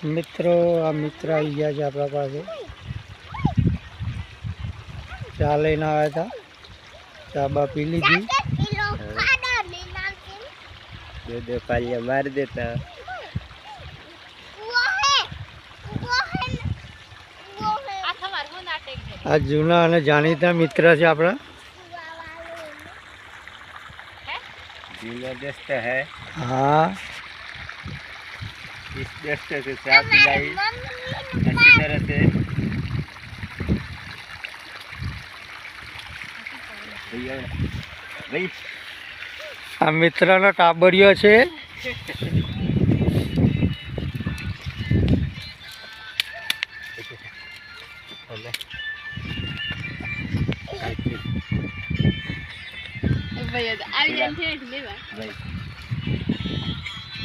મિત્રો આ મિત્ર આવી ગયા છે આપણા પાસે, ચા લઈને આવ્યા હતા, ચા બા પી લીધી। दे पालिया मार देता। આ જૂના અને જાણીતા મિત્ર છે આપણા। जूना दोस्त है। हाँ, इस दोस्त से चाय पिलाई अच्छी तरह से। भाई આ મિત્રનો ટાબરિયો છે।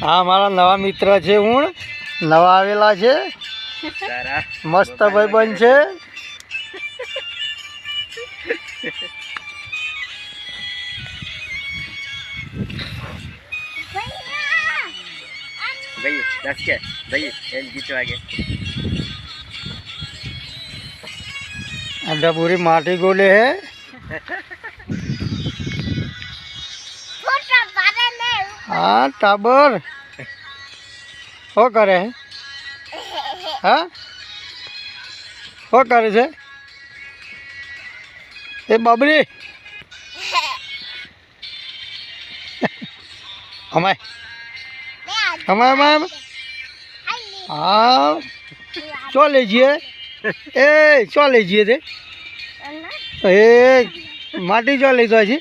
આ મારા નવા મિત્ર છે, હું નવા આવેલા છે, મસ્ત ભાઈબંધ છે। भाई दस के भाई एक गीत आगे अंडा पूरी माटी गोले है। हाँ टाबर हो करे है। हाँ हो करे से ए बाबरी हमारे हमारे हाँ चो लीजिए ए चो लीजिए थे ए माटी चो ले तो जी।